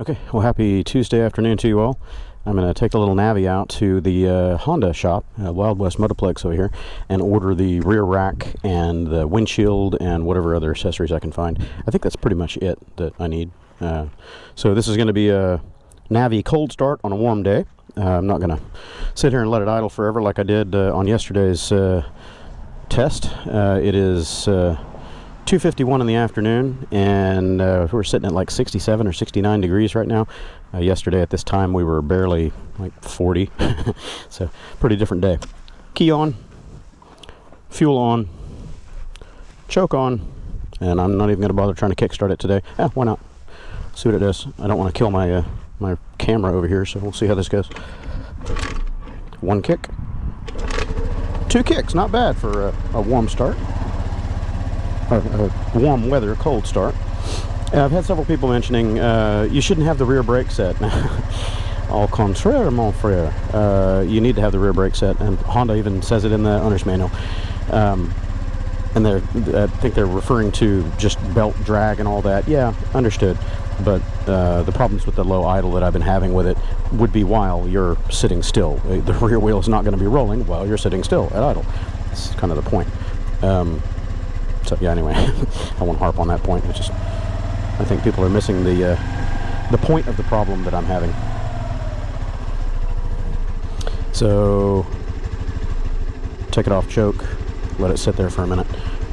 Okay, well, happy Tuesday afternoon to you all. I'm going to take the little NAVI out to the Honda shop, Wild West Motoplex over here, and order the rear rack and the windshield and whatever other accessories I can find. I think that's pretty much it that I need. So this is going to be a NAVI cold start on a warm day. I'm not going to sit here and let it idle forever like I did on yesterday's test. It is 2:51 in the afternoon, and we're sitting at like 67 or 69 degrees right now. Yesterday at this time we were barely like 40. So pretty different day. Key on, fuel on, choke on, and I'm not even going to bother trying to kickstart it today. Why not? See what it does. I don't want to kill my my camera over here, so we'll see how this goes. One kick, two kicks, not bad for a warm start. A warm weather, cold start. I've had several people mentioning you shouldn't have the rear brake set. Au contraire, mon frère. You need to have the rear brake set, and Honda even says it in the owner's manual. And I think they're referring to just belt drag and all that. Yeah, understood. But the problems with the low idle that I've been having with it would be while you're sitting still. The rear wheel is not going to be rolling while you're sitting still at idle. That's kind of the point. So yeah, anyway, I won't harp on that point. It's just, I think people are missing the point of the problem that I'm having. So take it off choke, let it sit there for a minute.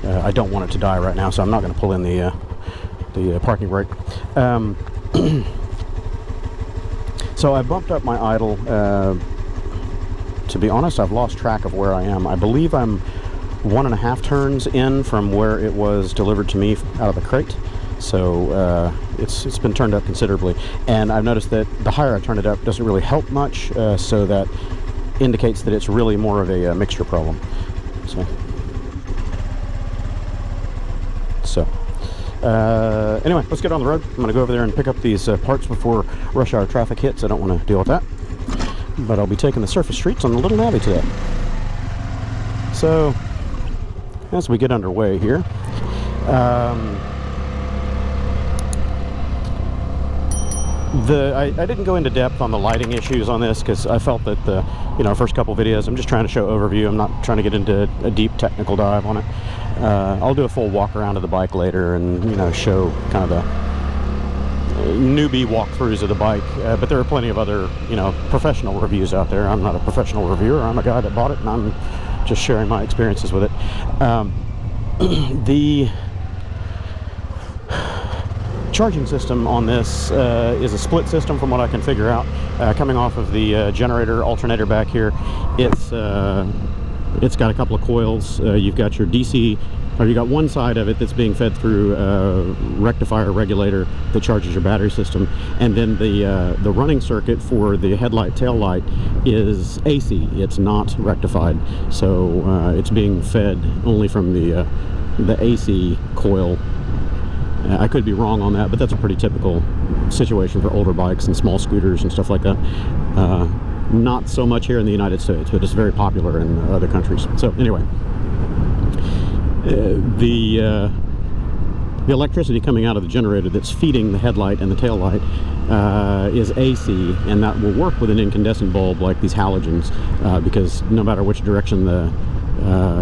I don't want it to die right now, so I'm not going to pull in the parking brake. So I bumped up my idle. To be honest, I've lost track of where I am. I believe I'm 1.5 turns in from where it was delivered to me out of the crate. So it's been turned up considerably, and I've noticed that the higher I turn it up doesn't really help much, so that indicates that it's really more of a mixture problem. So anyway, let's get on the road. I'm going to go over there and pick up these parts before rush hour traffic hits. I don't want to deal with that, but I'll be taking the surface streets on the little NAVI today. So as we get underway here, I didn't go into depth on the lighting issues on this because I felt that the first couple videos, I'm just trying to show overview. I'm not trying to get into a deep technical dive on it. I'll do a full walk around of the bike later and show kind of the newbie walkthroughs of the bike. But there are plenty of other professional reviews out there. I'm not a professional reviewer. I'm a guy that bought it, and I'm just sharing my experiences with it. The charging system on this is a split system from what I can figure out. Coming off of the generator alternator back here, it's got a couple of coils. You've got your DC, or you got one side of it that's being fed through a rectifier regulator that charges your battery system, and then the running circuit for the headlight tail light is AC. It's not rectified, so it's being fed only from the AC coil. I could be wrong on that, but that's a pretty typical situation for older bikes and small scooters and stuff like that. Not so much here in the United States, but it's very popular in other countries. So anyway, the electricity coming out of the generator that's feeding the headlight and the tail light is AC, and that will work with an incandescent bulb like these halogens, because no matter which direction the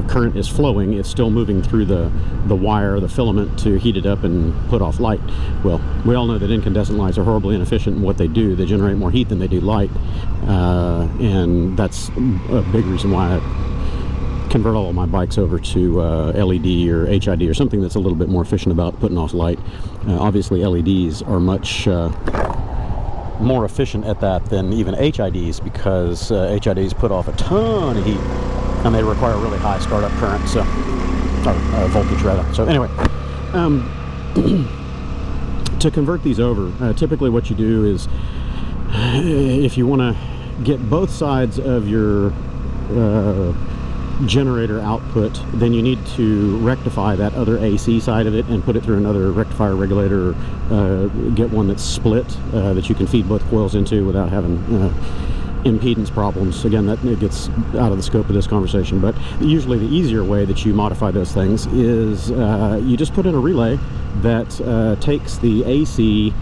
current is flowing, it's still moving through the wire, the filament, to heat it up and put off light. Well, we all know that incandescent lights are horribly inefficient in what they do. They generate more heat than they do light, and that's a big reason why I convert all of my bikes over to LED or HID or something that's a little bit more efficient about putting off light. Obviously LEDs are much more efficient at that than even HIDs, because HIDs put off a ton of heat and they require a really high startup current, or voltage rather. So anyway, to convert these over, typically what you do is, if you want to get both sides of your generator output, then you need to rectify that other AC side of it and put it through another rectifier regulator, or get one that's split, that you can feed both coils into without having impedance problems. Again, that gets out of the scope of this conversation, but usually the easier way that you modify those things is you just put in a relay that takes the AC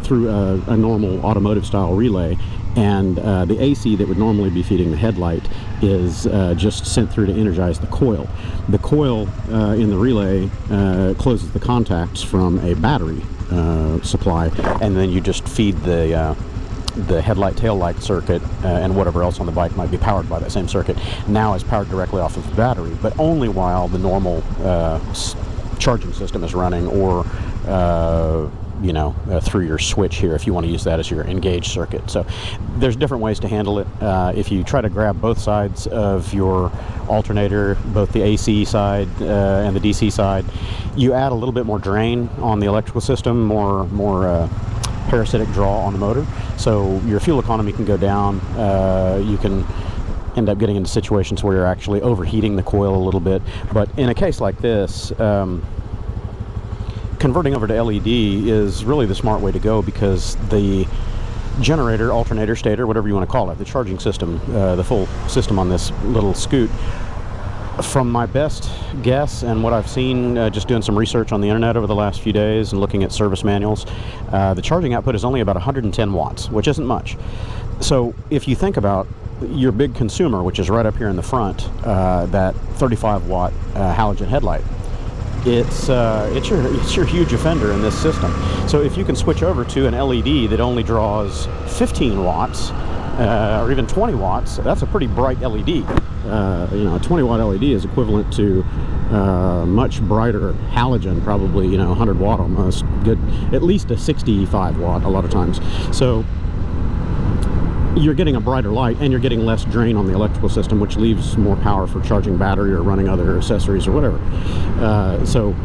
through a normal automotive style relay, and the AC that would normally be feeding the headlight is just sent through to energize the coil. The coil in the relay closes the contacts from a battery supply, and then you just feed the headlight tail light circuit and whatever else on the bike might be powered by that same circuit now is powered directly off of the battery, but only while the normal charging system is running, or through your switch here if you want to use that as your engaged circuit. So there's different ways to handle it. If you try to grab both sides of your alternator, both the AC side and the DC side, you add a little bit more drain on the electrical system, more parasitic draw on the motor, so your fuel economy can go down. You can end up getting into situations where you're actually overheating the coil a little bit. But in a case like this, converting over to LED is really the smart way to go, because the generator, alternator, stator, whatever you want to call it, the charging system, the full system on this little scoot, from my best guess and what I've seen just doing some research on the internet over the last few days and looking at service manuals, the charging output is only about 110 watts, which isn't much. So if you think about your big consumer, which is right up here in the front, that 35 watt halogen headlight, it's your huge offender in this system. So if you can switch over to an LED that only draws 15 watts or even 20 watts, that's a pretty bright LED. A 20 watt LED is equivalent to much brighter halogen, probably 100 watt almost, good, at least a 65 watt a lot of times. So you're getting a brighter light, and you're getting less drain on the electrical system, which leaves more power for charging battery or running other accessories or whatever. So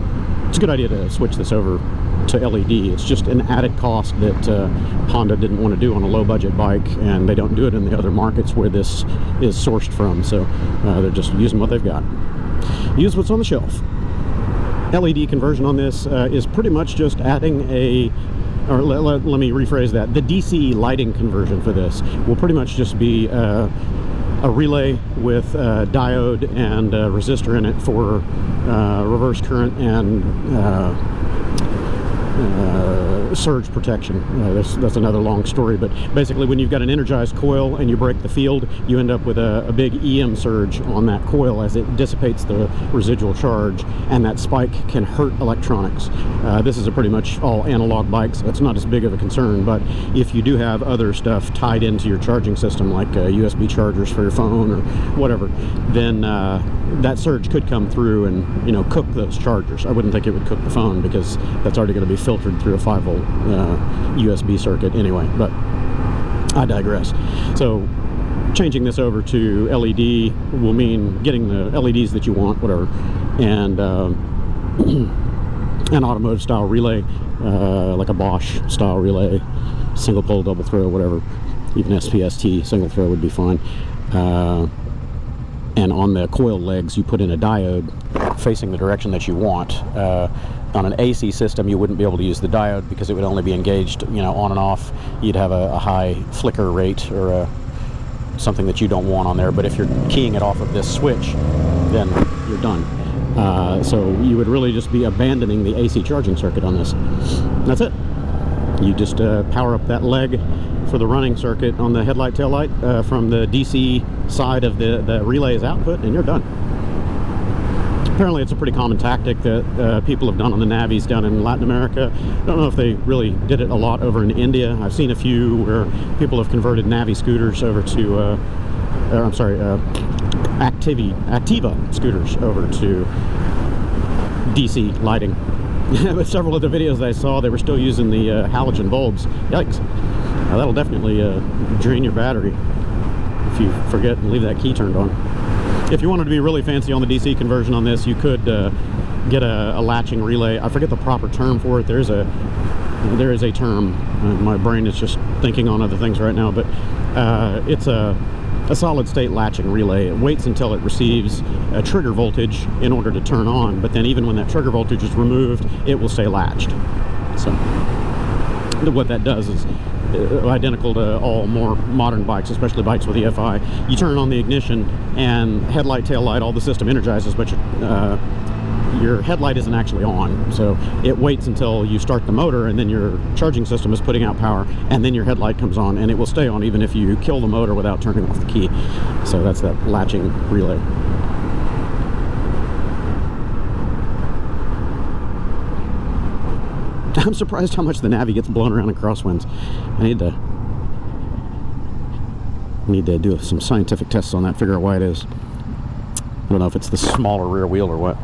it's a good idea to switch this over to LED. It's just an added cost that Honda didn't want to do on a low budget bike, and they don't do it in the other markets where this is sourced from. So they're just using what they've got. Use what's on the shelf. LED conversion on this is pretty much just adding let me rephrase that. The DC lighting conversion for this will pretty much just be a relay with a diode and a resistor in it for reverse current and surge protection. That's another long story, but basically when you've got an energized coil and you break the field, you end up with a big EM surge on that coil as it dissipates the residual charge, and that spike can hurt electronics. This is a pretty much all analog bike, so it's not as big of a concern, but if you do have other stuff tied into your charging system, like USB chargers for your phone or whatever, then that surge could come through and cook those chargers. I wouldn't think it would cook the phone, because that's already going to be filtered through a 5-volt USB circuit anyway, but I digress. So changing this over to LED will mean getting the LEDs that you want, whatever, and an automotive style relay, like a Bosch style relay, single pole, double throw, whatever. Even SPST single throw would be fine. And on the coil legs you put in a diode facing the direction that you want. On an AC system you wouldn't be able to use the diode, because it would only be engaged on and off. You'd have a high flicker rate, or something that you don't want on there. But if you're keying it off of this switch, then you're done. So you would really just be abandoning the AC charging circuit on this. That's it. You just power up that leg for the running circuit on the headlight tail light from the DC side of the relay's output, and you're done. Apparently it's a pretty common tactic that people have done on the NAVIs down in Latin America. I don't know if they really did it a lot over in India. I've seen a few where people have converted NAVI scooters over to Activa scooters over to DC lighting. But several of the videos I saw, they were still using the halogen bulbs. Yikes. That'll definitely drain your battery if you forget and leave that key turned on. If you wanted to be really fancy on the DC conversion on this, you could get a latching relay. I forget the proper term for it. There is a term. My brain is just thinking on other things right now, but it's a solid state latching relay. It waits until it receives a trigger voltage in order to turn on, but then even when that trigger voltage is removed, it will stay latched. So what that does is identical to all more modern bikes, especially bikes with EFI. You turn on the ignition and headlight, tail light, all the system energizes, but your headlight isn't actually on. So it waits until you start the motor, and then your charging system is putting out power, and then your headlight comes on, and it will stay on even if you kill the motor without turning off the key. So that's that latching relay. I'm surprised how much the NAVI gets blown around in crosswinds. I need to do some scientific tests on that, figure out why it is. I don't know if it's the smaller rear wheel or what.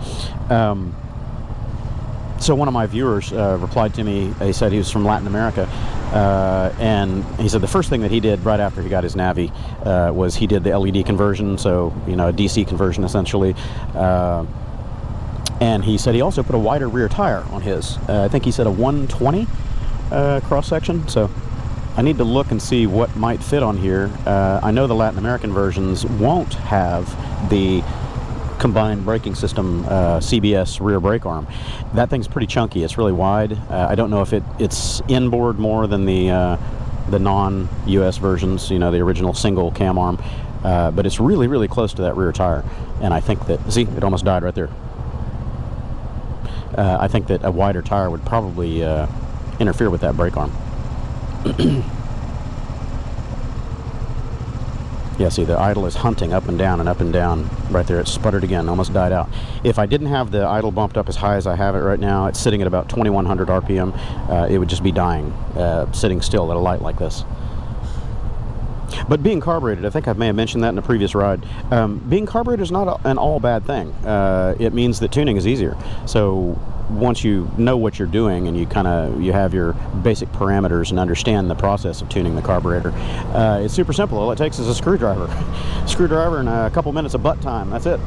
So one of my viewers replied to me. He said he was from Latin America, and he said the first thing that he did right after he got his NAVI was he did the LED conversion, so a DC conversion essentially. And he said he also put a wider rear tire on his. I think he said a 120 cross section. So I need to look and see what might fit on here. I know the Latin American versions won't have the combined braking system CBS rear brake arm. That thing's pretty chunky. It's really wide. I don't know if it's inboard more than the non-US versions, the original single cam arm, but it's really, really close to that rear tire. And I think that, see, it almost died right there. I think that a wider tire would probably interfere with that brake arm. Yeah, see, the idle is hunting up and down right there. It sputtered again, almost died out. If I didn't have the idle bumped up as high as I have it right now, it's sitting at about 2100 RPM, it would just be dying, sitting still at a light like this. But being carbureted, I think I may have mentioned that in a previous ride, being carbureted is not an all bad thing. It means that tuning is easier. So once you know what you're doing and you have your basic parameters and understand the process of tuning the carburetor, it's super simple. All it takes is a screwdriver and a couple minutes of butt time. That's it.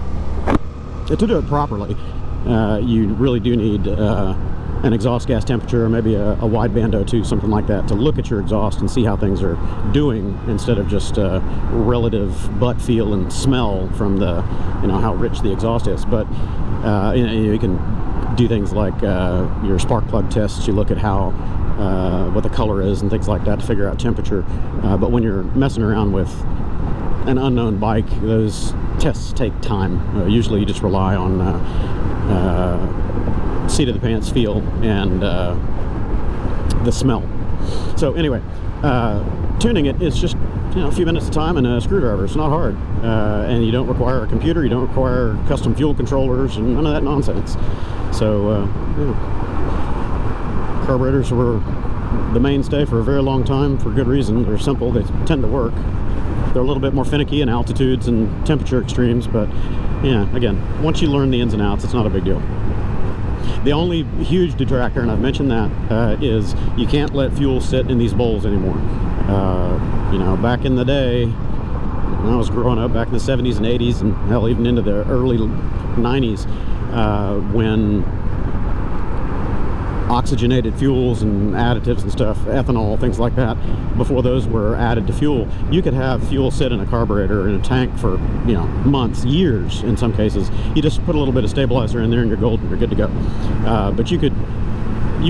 To do it properly, you really do need an exhaust gas temperature, or maybe a wideband O2, something like that, to look at your exhaust and see how things are doing, instead of just relative butt feel and smell from the, how rich the exhaust is. But you can do things like your spark plug tests. You look at how what the color is and things like that to figure out temperature. But when you're messing around with an unknown bike, those tests take time. Usually you just rely on seat of the pants feel and the smell. So anyway, tuning it is just a few minutes of time and a screwdriver. It's not hard, and you don't require a computer, you don't require custom fuel controllers and none of that nonsense. So carburetors were the mainstay for a very long time, for good reason. They're simple, they tend to work. They're a little bit more finicky in altitudes and temperature extremes, but yeah, again, once you learn the ins and outs, it's not a big deal. The only huge detractor, and I've mentioned that, is you can't let fuel sit in these bowls anymore. Back in the day, when I was growing up, back in the 70s and 80s, and hell, even into the early 90s, when oxygenated fuels and additives and stuff, ethanol, things like that, before those were added to fuel, you could have fuel sit in a carburetor in a tank for months, years in some cases. You just put a little bit of stabilizer in there and you're golden, you're good to go. But you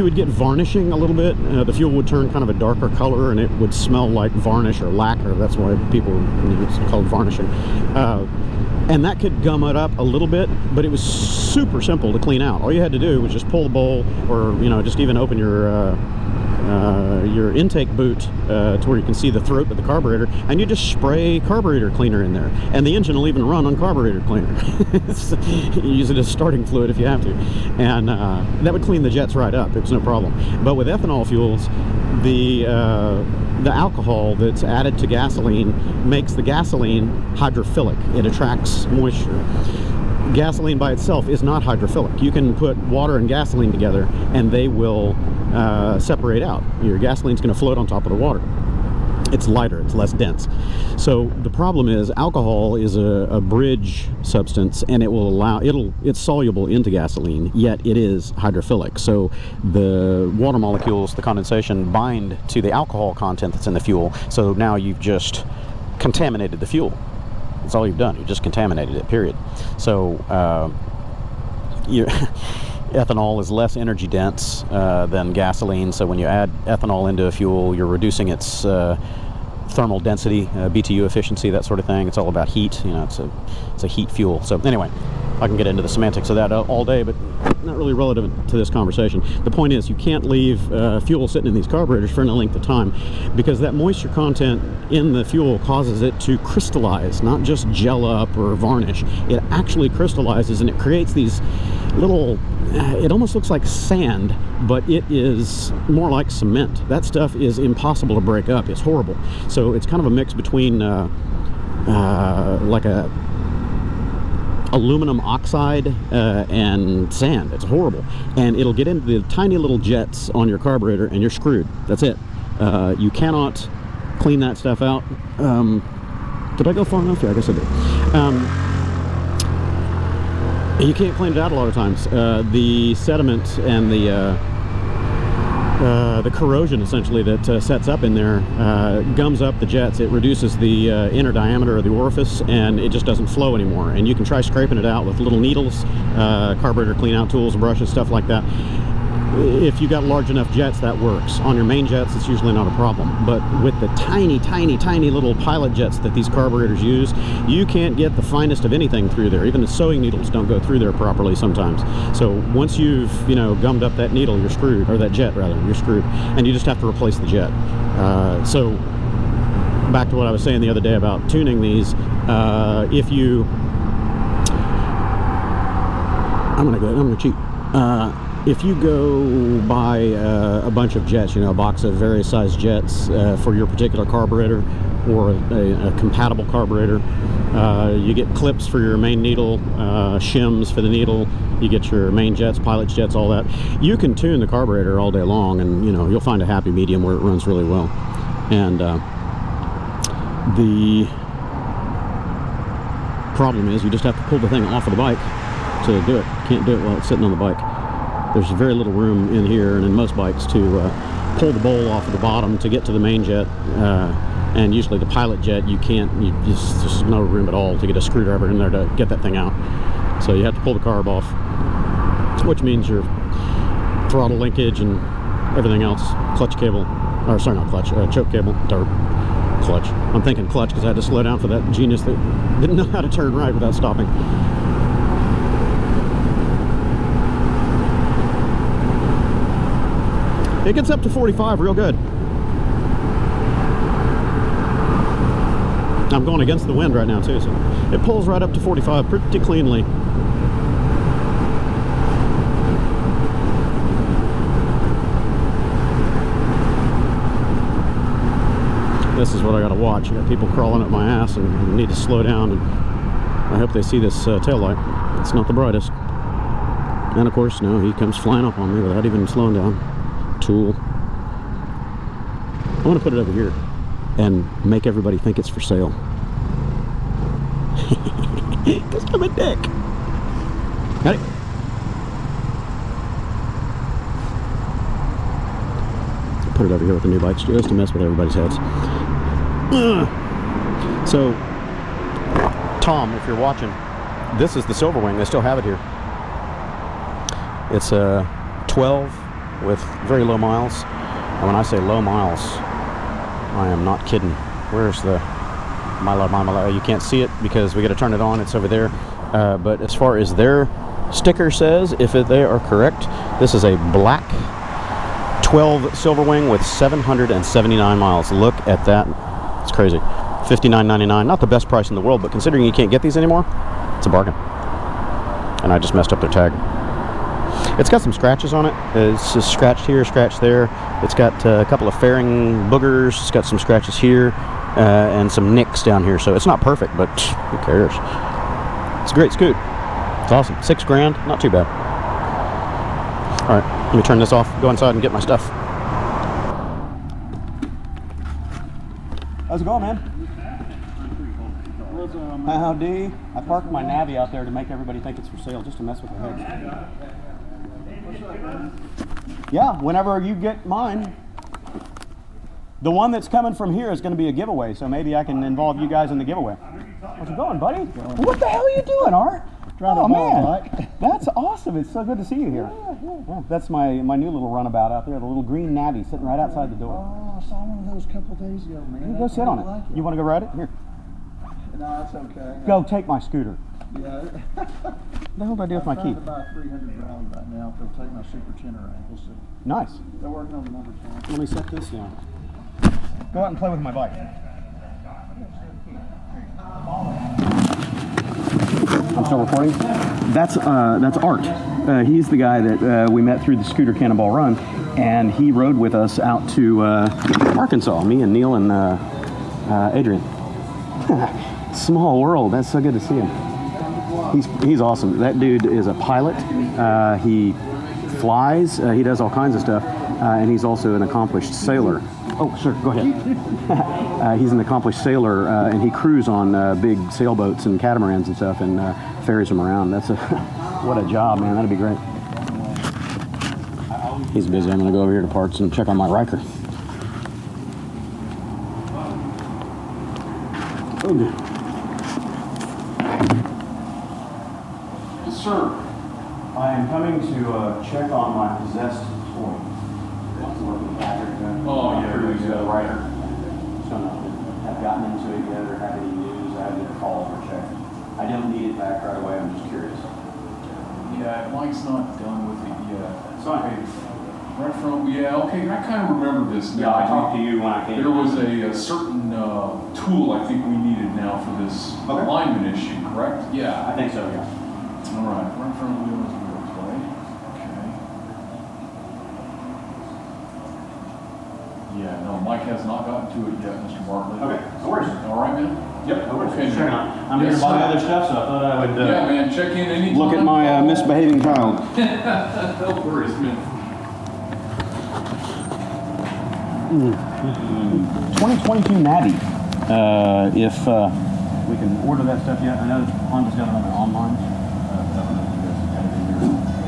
would get varnishing a little bit. The fuel would turn kind of a darker color and it would smell like varnish or lacquer. That's why people, it's called varnishing. And that could gum it up a little bit, but it was super simple to clean out. All you had to do was just pull the bowl, or just even open your intake boot to where you can see the throat of the carburetor, and you just spray carburetor cleaner in there, and the engine will even run on carburetor cleaner. You use it as starting fluid if you have to, and that would clean the jets right up. It's no problem. But with ethanol fuels, the alcohol that's added to gasoline makes the gasoline hydrophilic. It attracts moisture. Gasoline by itself is not hydrophilic. You can put water and gasoline together and they will separate out. Your gasoline's going to float on top of the water. It's lighter, it's less dense. So the problem is alcohol is a bridge substance, and it's soluble into gasoline, yet it is hydrophilic. So the water molecules, the condensation, bind to the alcohol content that's in the fuel. So now you've just contaminated the fuel. That's all you've done. You've just contaminated it, period. So ethanol is less energy dense than gasoline, so when you add ethanol into a fuel, you're reducing its thermal density, BTU efficiency, that sort of thing. It's all about heat. It's a heat fuel. So anyway, I can get into the semantics of that all day, but not really relevant to this conversation. The point is, you can't leave fuel sitting in these carburetors for any length of time, because that moisture content in the fuel causes it to crystallize, not just gel up or varnish. It actually crystallizes, and it creates these little, it almost looks like sand, but it is more like cement. That stuff is impossible to break up. It's horrible. So it's kind of a mix between like a aluminum oxide and sand. It's horrible, and it'll get into the tiny little jets on your carburetor and you're screwed. That's it. You cannot clean that stuff out. Did I go far enough? Yeah, I guess I did. You can't clean it out a lot of times. The sediment and the corrosion, essentially, that sets up in there gums up the jets. It reduces the inner diameter of the orifice, and it just doesn't flow anymore. And you can try scraping it out with little needles, carburetor clean out tools, brushes, stuff like that. If you got large enough jets, that works. On your main jets, it's usually not a problem. But with the tiny, tiny, tiny little pilot jets that these carburetors use, you can't get the finest of anything through there. Even the sewing needles don't go through there properly sometimes. So once you've, you know, gummed up that needle, you're screwed, or that jet rather, you're screwed, and you just have to replace the jet. So back to what I was saying the other day about tuning these. If you, I'm gonna cheat. If you go buy a bunch of jets, you know, a box of various size jets for your particular carburetor, or a compatible carburetor, you get clips for your main needle, shims for the needle, you get your main jets, pilot jets, all that. You can tune the carburetor all day long, and you know, you'll find a happy medium where it runs really well. And the problem is, you just have to pull the thing off of the bike to do it. You can't do it while it's sitting on the bike. There's very little room in here and in most bikes to pull the bowl off of the bottom to get to the main jet, and usually the pilot jet, you can't, there's no room at all to get a screwdriver in there to get that thing out. So you have to pull the carb off, which means your throttle linkage and everything else, clutch cable, or sorry, not clutch, choke cable, or clutch. I'm thinking clutch because I had to slow down for that genius that didn't know how to turn right without stopping. It gets up to 45 real good. I'm going against the wind right now too, so it pulls right up to 45 pretty cleanly. This is what I gotta watch. I got people crawling up my ass and I need to slow down, and I hope they see this tail light. It's not the brightest. And of course, no, he comes flying up on me without even slowing down. Tool. I want to put it over here and make everybody think it's for sale. Because I'm a dick. Howdy. Put it over here with the new bikes just to mess with everybody's heads. So, Tom, if you're watching, this is the Silver Wing. They still have it here. It's a 12 with very low miles. And when I say low miles, I am not kidding. Where's the my you can't see it because we got to turn it on. It's over there. But as far as their sticker says, if they are correct, this is a black 12 Silver Wing with 779 miles. Look at that. It's crazy. $59.99. Not the best price in the world, but considering you can't get these anymore, it's a bargain. And I just messed up their tag. It's got some scratches on it. It's just scratched here, scratched there. It's got a couple of fairing boogers. It's got some scratches here and some nicks down here. So it's not perfect, but who cares? It's a great scoot. It's awesome. $6 grand, not too bad. All right, let me turn this off, go inside and get my stuff. How's it going, man? Howdy. I parked my NAVI out there to make everybody think it's for sale, just to mess with their heads. Yeah, whenever you get mine. The one that's coming from here is going to be a giveaway, so maybe I can involve you guys in the giveaway. How's it going, buddy? What the hell are you doing, Art? Oh, man. That's awesome. It's so good to see you here. Yeah, that's my new little runabout out there, the little green NAVI sitting right outside the door. Oh, I saw one of those a couple of days ago, man. You go sit on it. You want to go ride it? Here. No, that's okay. Go take my scooter. Yeah. The hell did I do with my key? I'm trying to buy 300 Rally right now. If they'll take my super chinner ankle. So Nice. they're working on the numbers now. Let me set this down. Go out and play with my bike. I'm still recording. That's Art. He's the guy that we met through the Scooter Cannonball Run, and he rode with us out to Arkansas. Me and Neil and Adrian. Small world. That's so good to see him. He's awesome. That dude is a pilot. He flies. He does all kinds of stuff, and he's also an accomplished sailor. Oh, sure, go ahead. He's an accomplished sailor, and he crews on big sailboats and catamarans and stuff, and ferries them around. That's what a job, man. That'd be great. He's busy. I'm gonna go over here to parts and check on my Riker. Oh, good. Yes, sir. I am coming to check on my possessed toy. Oh, yeah, Who's the writer? So no, have gotten into it yet or have any news. I haven't call or check. I don't need it back right away. I'm just curious. Yeah, Mike's not done with it yet. Sorry. Right from, yeah, okay, I kind of remember this now. Yeah, I talked to you when I came. There was a certain tool I think we needed now for this alignment issue, correct? Yeah. I think so, yeah. All right, right from the wheel is wheel play. Okay. Yeah, no, Mike has not gotten to it yet, Mr. Bartlett. Okay, no worries. All right, man? Yep, no worries. Okay, Sure. man. I'm here to Yes, buy sir. other stuff, so I thought I would Yeah, man, check in anytime. look at my misbehaving child. No worries, man. 2022 NAVI. If we can order that stuff yet, I know Honda's got it on their online.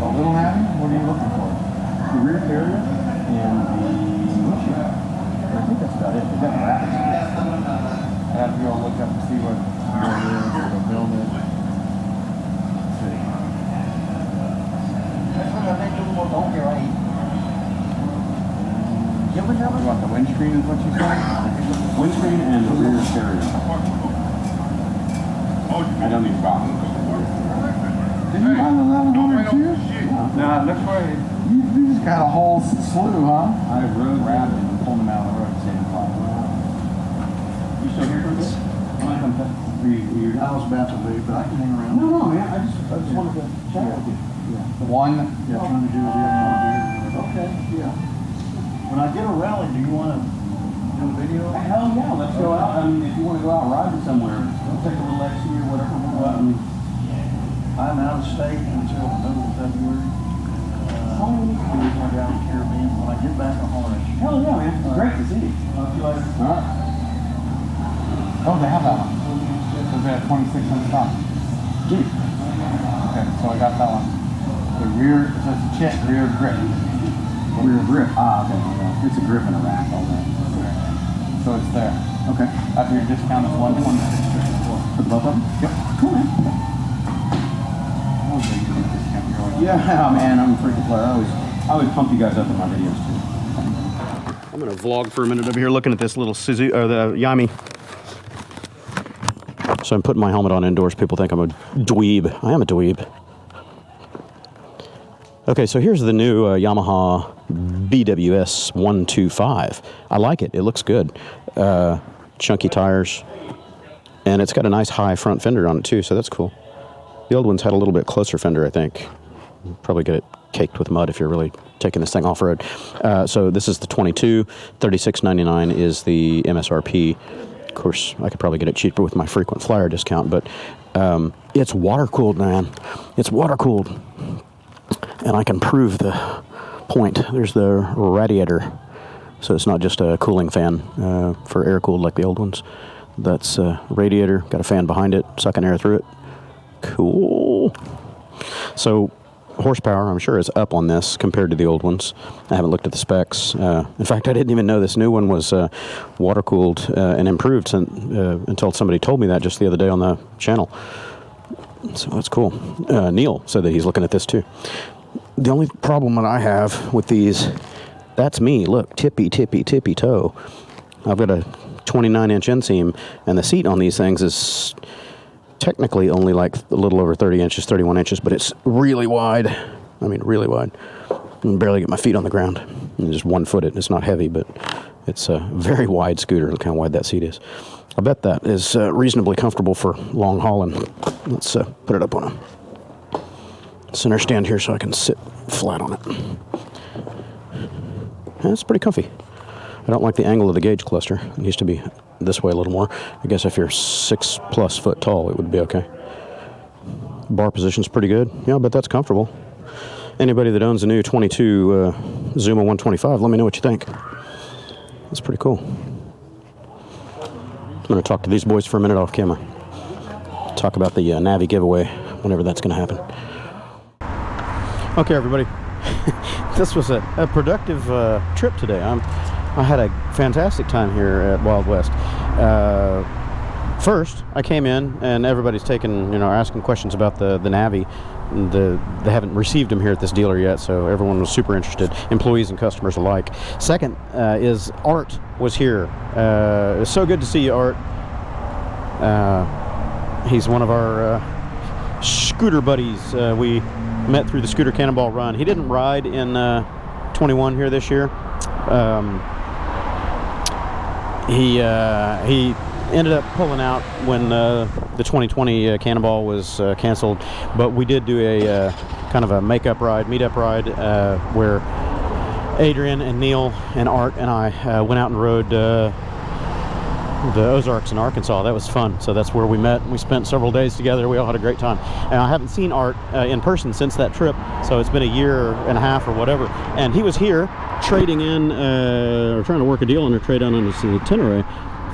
A little Navi? What are you looking for? The rear carrier and the windshield. I think that's about it. They got wraps. Have you all look up and see what it is, or the build it? That's what I think you want to okay, right? You want the windscreen is what you said? Windscreen and the rear carrier. I don't need problems. Did you buy the 1100 too? No, that's right. You just got a whole slew, huh? I rode around and pulled them out of the road at the same time. You still here for this? I was about to leave, but I can hang around. No, man. I just wanted to chat with you. The one? Yeah, trying to do it. Okay, yeah. When I get a rally, do you want to do a video? Hell yeah, let's go out. I mean, if you want to go out riding somewhere, we'll take a little Lexi or whatever. We'll go out and I'm out of state until the middle of February. I'm going to go out in the Caribbean. When I get back, I'll holler at you. hell yeah, man. It's great to see you. Talk to you later. All right. Oh, they have that one. So they have 2600 top. Gee. Okay, so I got that one. The rear, it says check rear grip. Rear grip. Ah, okay. Yeah. It's a grip and a rack all that. So it's there. Okay. After your discount, it's 126. For both of them? Yep. Cool, man. Yeah, man, I'm a freaking player. I always pump you guys up in my videos too. I'm gonna vlog for a minute over here, looking at this little Suzuki or the Yami. So I'm putting my helmet on indoors. People think I'm a dweeb. I am a dweeb. Okay, so here's the new Yamaha BWS 125. I like it. It looks good. Chunky tires, and it's got a nice high front fender on it too, so that's cool. The old ones had a little bit closer fender, I think. Probably get it caked with mud if you're really taking this thing off-road. So this is the 22. $36.99 is the MSRP. Of course, I could probably get it cheaper with my frequent flyer discount, but it's water-cooled, man. It's water-cooled. And I can prove the point. There's the radiator. So it's not just a cooling fan for air-cooled like the old ones. That's a radiator, got a fan behind it, sucking air through it. Cool. So horsepower, I'm sure, is up on this compared to the old ones. I haven't looked at the specs. In fact, I didn't even know this new one was water-cooled and improved until somebody told me that just the other day on the channel. So that's cool. Neil said that he's looking at this too. The only problem that I have with these, that's me. Look, tippy toe. I've got a 29-inch inseam, and the seat on these things is technically only like a little over 30 inches, 31 inches, but it's really wide. I mean, really wide. I can barely get my feet on the ground. And just one-footed. It's not heavy, but it's a very wide scooter. Look how wide that seat is. I bet that is reasonably comfortable for long hauling. Let's put it up on a center stand here so I can sit flat on it. That's pretty comfy. I don't like the angle of the gauge cluster. It needs to be this way a little more. I guess if you're 6+ foot tall, it would be okay. Bar position's pretty good. Yeah, but that's comfortable. Anybody that owns a new 22 ZUMA 125, let me know what you think. That's pretty cool. I'm going to talk to these boys for a minute off camera. Talk about the NAVI giveaway, whenever that's going to happen. Okay, everybody. This was a productive trip today. I had a fantastic time here at Wild West. First, I came in and everybody's asking questions about the NAVI. They haven't received them here at this dealer yet, so everyone was super interested, employees and customers alike. Second is Art was here. It was so good to see you, Art. He's one of our scooter buddies. We met through the Scooter Cannonball Run. He didn't ride in 21 here this year. He ended up pulling out when the 2020 Cannonball was canceled, but we did do a kind of a meetup ride where Adrian and Neil and Art and I went out and rode the Ozarks in Arkansas. That was fun. So that's where we met. We spent several days together. We all had a great time. And I haven't seen Art in person since that trip, so it's been a year and a half or whatever. And he was here trading in, or trying to work a deal on a trade on his Tenere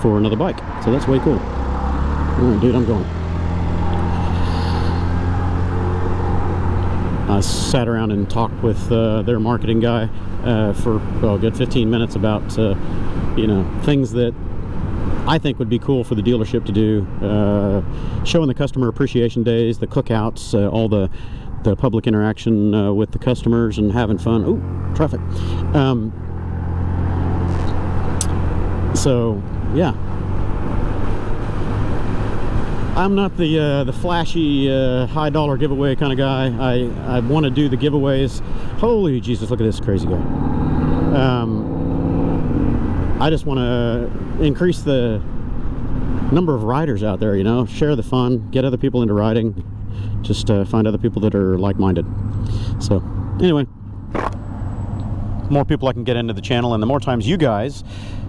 for another bike. So that's way cool. All right, dude, I'm going. I sat around and talked with their marketing guy for a good 15 minutes about things that I think would be cool for the dealership to do, showing the customer appreciation days, the cookouts, all the public interaction with the customers and having fun. Ooh, traffic. So yeah, I'm not the flashy high dollar giveaway kind of guy. I want to do the giveaways. Holy Jesus, look at this crazy guy. I just want to increase the number of riders out there, share the fun, get other people into riding, just find other people that are like-minded. So anyway, more people I can get into the channel, and the more times you guys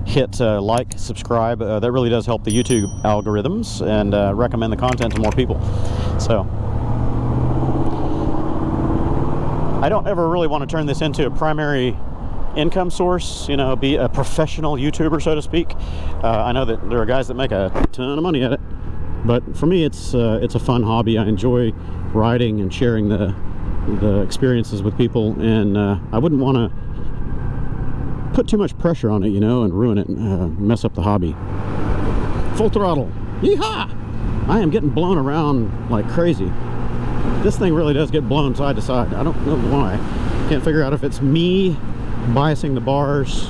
hit like, subscribe, that really does help the YouTube algorithms and recommend the content to more people. So I don't ever really want to turn this into a primary income source, be a professional YouTuber, so to speak. I know that there are guys that make a ton of money at it, but for me it's a fun hobby. I enjoy riding and sharing the experiences with people, and I wouldn't want to put too much pressure on it, and ruin it and mess up the hobby. Full throttle. Yeehaw! I am getting blown around like crazy. This thing really does get blown side to side. I don't know why. Can't figure out if it's me biasing the bars.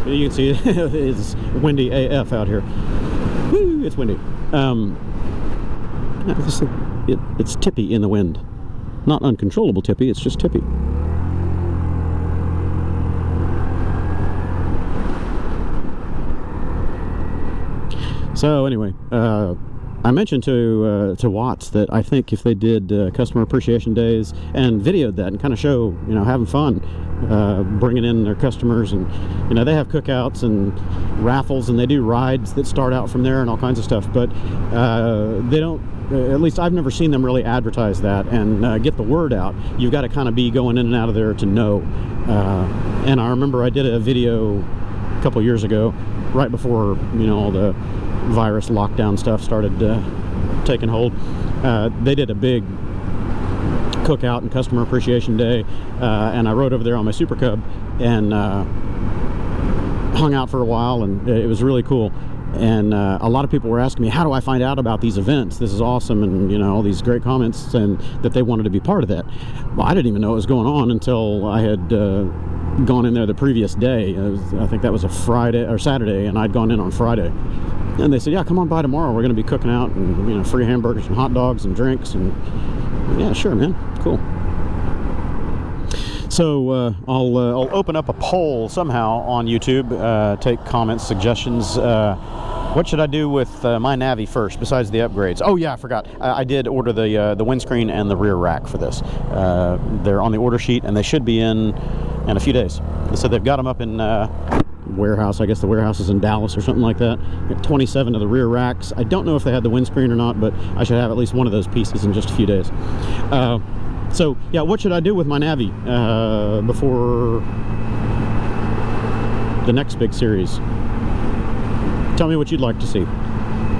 You can see it's windy AF out here. Woo, it's windy. It's tippy in the wind. Not uncontrollable tippy, it's just tippy. So anyway, I mentioned to Watts that I think if they did customer appreciation days and videoed that and kind of show, having fun, bringing in their customers, and they have cookouts and raffles, and they do rides that start out from there and all kinds of stuff, but they don't, at least I've never seen them really advertise that and get the word out. You've got to kind of be going in and out of there to know. And I remember I did a video a couple years ago, right before all the virus lockdown stuff started taking hold. They did a big cookout and customer appreciation day, and I rode over there on my Super Cub and hung out for a while, and it was really cool. And a lot of people were asking me, how do I find out about these events? This is awesome, and all these great comments, and that they wanted to be part of that. Well, I didn't even know what was going on until I had gone in there the previous day. I think that was a Friday or Saturday, and I'd gone in on Friday. And they said, yeah, come on by tomorrow. We're going to be cooking out, and, you know, free hamburgers and hot dogs and drinks. And yeah, sure, man. Cool. So I'll open up a poll somehow on YouTube, take comments, suggestions. What should I do with my NAVI first, besides the upgrades? Oh yeah, I forgot. I did order the windscreen and the rear rack for this. They're on the order sheet, and they should be in a few days. So they've got them up in warehouse. I guess the warehouse is in Dallas or something like that. 27 of the rear racks. I don't know if they had the windscreen or not, but I should have at least one of those pieces in just a few days. So yeah, what should I do with my NAVI before the next big series? Tell me what you'd like to see.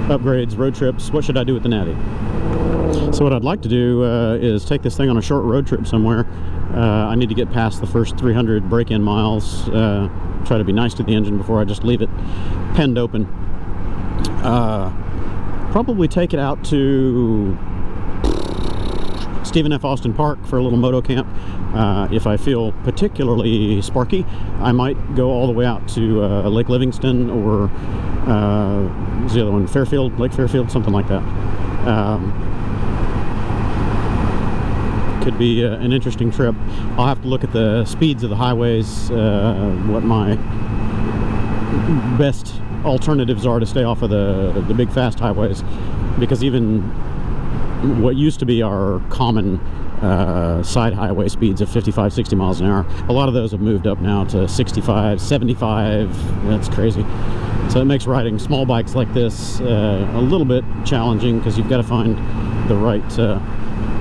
Upgrades, road trips, what should I do with the NAVI? So what I'd like to do is take this thing on a short road trip somewhere. I need to get past the first 300 break-in miles, try to be nice to the engine before I just leave it penned open. Probably take it out to Stephen F. Austin Park for a little moto camp. If I feel particularly sparky, I might go all the way out to Lake Livingston, or what's the other one? Fairfield, Lake Fairfield, something like that. Could be an interesting trip. I'll have to look at the speeds of the highways, what my best alternatives are to stay off of the big fast highways, because even what used to be our common side highway speeds of 55, 60 miles an hour, a lot of those have moved up now to 65, 75. That's crazy. So it makes riding small bikes like this a little bit challenging, because you've got to find the right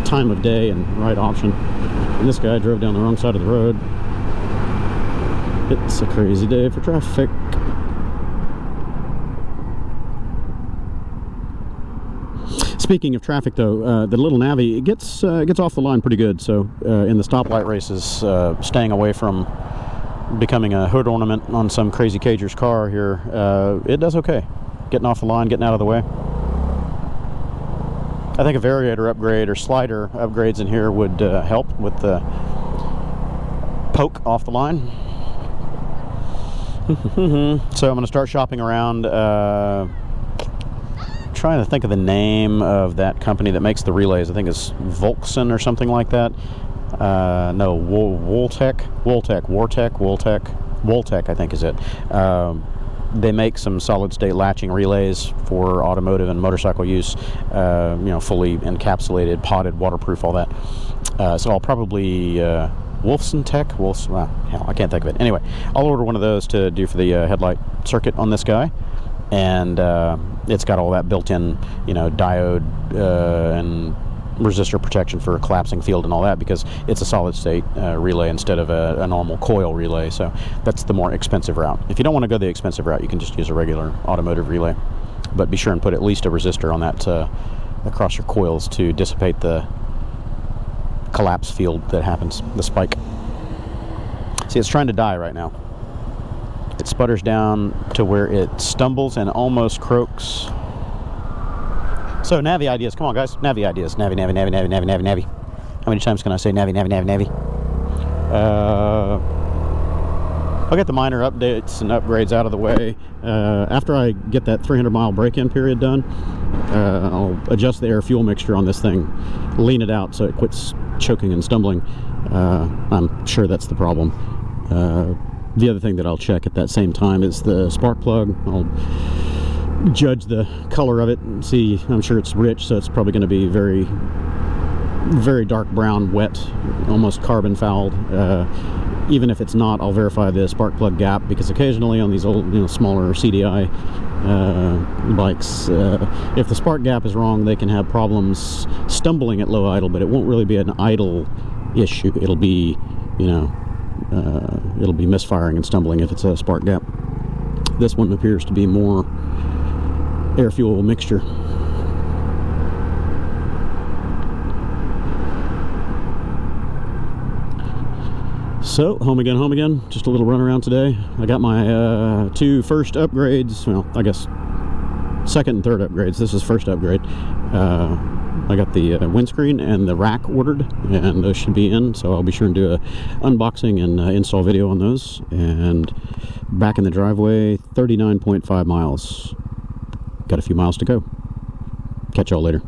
time of day and right option. And this guy drove down the wrong side of the road. It's a crazy day for traffic. Speaking of traffic, though, the little NAVI, it gets off the line pretty good. So in the stoplight races, staying away from becoming a hood ornament on some crazy cager's car here, it does okay. Getting off the line, getting out of the way. I think a variator upgrade or slider upgrades in here would help with the poke off the line. So I'm going to start shopping around. Trying to think of the name of that company that makes the relays. I think it's Volkson or something like that. No, Woltec, I think is it. They make some solid state latching relays for automotive and motorcycle use, you know, fully encapsulated, potted, waterproof, all that. So I'll probably Wolfson Tech, hell, I can't think of it. Anyway, I'll order one of those to do for the headlight circuit on this guy. And it's got all that built-in, you know, diode and resistor protection for a collapsing field and all that, because it's a solid-state relay instead of a normal coil relay. So that's the more expensive route. If you don't want to go the expensive route, you can just use a regular automotive relay. But be sure and put at least a resistor on that across your coils to dissipate the collapse field that happens, the spike. See, it's trying to die right now. It sputters down to where it stumbles and almost croaks. So NAVI ideas, come on guys, NAVI ideas. NAVI. How many times can I say NAVI? I'll get the minor updates and upgrades out of the way. After I get that 300-mile break-in period done, I'll adjust the air-fuel mixture on this thing, lean it out so it quits choking and stumbling. I'm sure that's the problem. The other thing that I'll check at that same time is the spark plug. I'll judge the color of it and see. I'm sure it's rich, so it's probably going to be very, very dark brown, wet, almost carbon fouled. Even if it's not, I'll verify the spark plug gap, because occasionally on these old, you know, smaller CDI bikes, if the spark gap is wrong, they can have problems stumbling at low idle, but it won't really be an idle issue. It'll be, you know, it'll be misfiring and stumbling if it's a spark gap. This one appears to be more air-fuel mixture. So, home again. Just a little run around today. I got my two first upgrades. Well, I guess second and third upgrades. This is first upgrade. I got the windscreen and the rack ordered, and those should be in, so I'll be sure and do a unboxing and install video on those. And back in the driveway, 39.5 miles. Got a few miles to go. Catch y'all later.